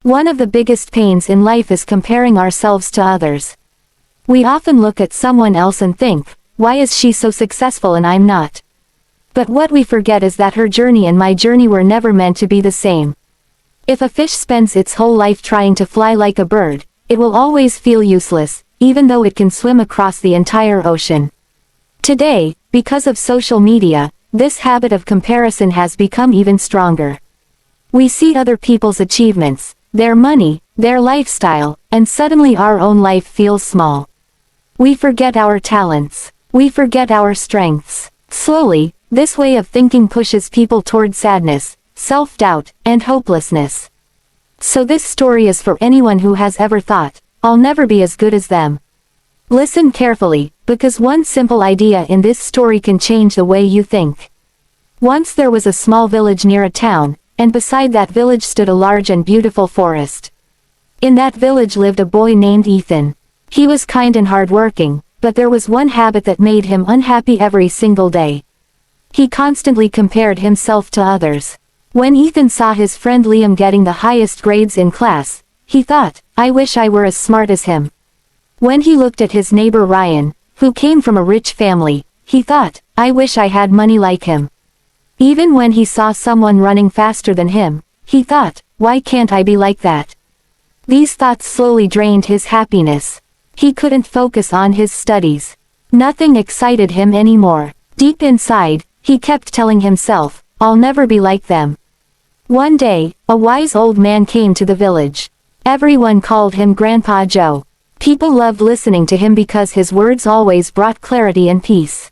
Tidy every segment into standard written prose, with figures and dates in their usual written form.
One of the biggest pains in life is comparing ourselves to others. We often look at someone else and think, why is she so successful and I'm not? But what we forget is that her journey and my journey were never meant to be the same. If a fish spends its whole life trying to fly like a bird, it will always feel useless, even though it can swim across the entire ocean. Today, because of social media, this habit of comparison has become even stronger. We see other people's achievements, their money, their lifestyle, and suddenly our own life feels small. We forget our talents. We forget our strengths. Slowly, this way of thinking pushes people toward sadness, self-doubt, and hopelessness. So this story is for anyone who has ever thought, I'll never be as good as them. Listen carefully, because one simple idea in this story can change the way you think. Once there was a small village near a town, and beside that village stood a large and beautiful forest. In that village lived a boy named Ethan. He was kind and hardworking, but there was one habit that made him unhappy every single day. He constantly compared himself to others. When Ethan saw his friend Liam getting the highest grades in class, he thought, I wish I were as smart as him. When he looked at his neighbor Ryan, who came from a rich family, he thought, I wish I had money like him. Even when he saw someone running faster than him, he thought, why can't I be like that? These thoughts slowly drained his happiness. He couldn't focus on his studies. Nothing excited him anymore. Deep inside, he kept telling himself, I'll never be like them. One day, a wise old man came to the village. Everyone called him Grandpa Joe. People loved listening to him because his words always brought clarity and peace.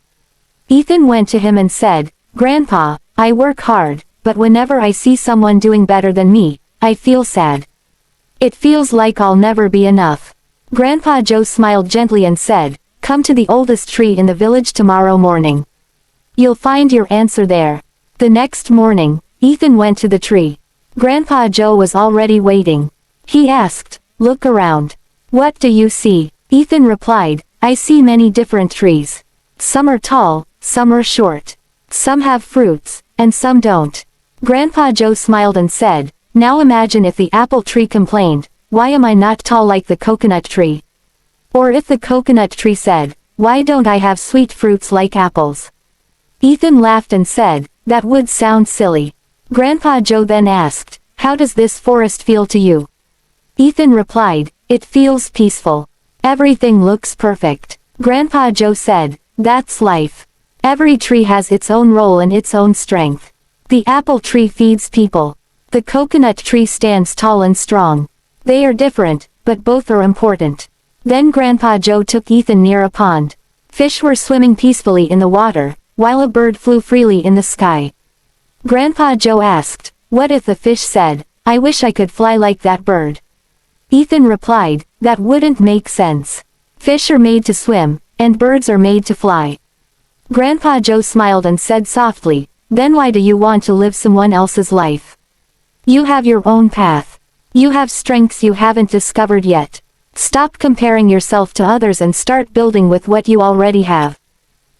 Ethan went to him and said, Grandpa, I work hard, but whenever I see someone doing better than me, I feel sad. It feels like I'll never be enough. Grandpa Joe smiled gently and said, Come to the oldest tree in the village tomorrow morning. You'll find your answer there. The next morning, Ethan went to the tree. Grandpa Joe was already waiting. He asked, Look around. What do you see? Ethan replied, I see many different trees. Some are tall, some are short. Some have fruits, and some don't. Grandpa Joe smiled and said, Now imagine if the apple tree complained, Why am I not tall like the coconut tree? Or if the coconut tree said, Why don't I have sweet fruits like apples? Ethan laughed and said, That would sound silly. Grandpa Joe then asked, How does this forest feel to you? Ethan replied, It feels peaceful. Everything looks perfect. Grandpa Joe said, That's life. Every tree has its own role and its own strength. The apple tree feeds people. The coconut tree stands tall and strong. They are different, but both are important. Then Grandpa Joe took Ethan near a pond. Fish were swimming peacefully in the water, while a bird flew freely in the sky. Grandpa Joe asked, What if the fish said, I wish I could fly like that bird? Ethan replied, That wouldn't make sense. Fish are made to swim, and birds are made to fly. Grandpa Joe smiled and said softly, Then why do you want to live someone else's life? You have your own path. You have strengths you haven't discovered yet. Stop comparing yourself to others and start building with what you already have.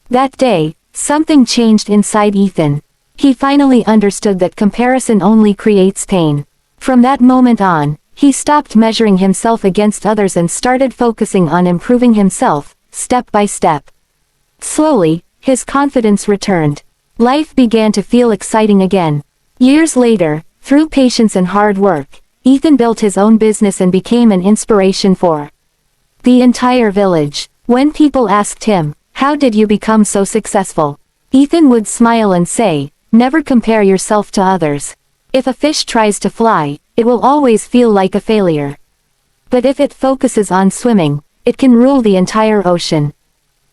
That day, something changed inside Ethan. He finally understood that comparison only creates pain. From that moment on, he stopped measuring himself against others and started focusing on improving himself, step by step. Slowly, his confidence returned. Life began to feel exciting again. Years later, through patience and hard work, Ethan built his own business and became an inspiration for the entire village. When people asked him, How did you become so successful? Ethan would smile and say, Never compare yourself to others. If a fish tries to fly, it will always feel like a failure. But if it focuses on swimming, it can rule the entire ocean.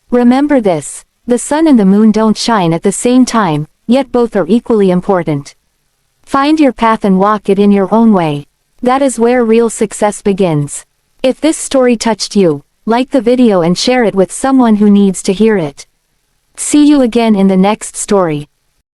Remember this. The sun and the moon don't shine at the same time, yet both are equally important. Find your path and walk it in your own way. That is where real success begins. If this story touched you, like the video and share it with someone who needs to hear it. See you again in the next story.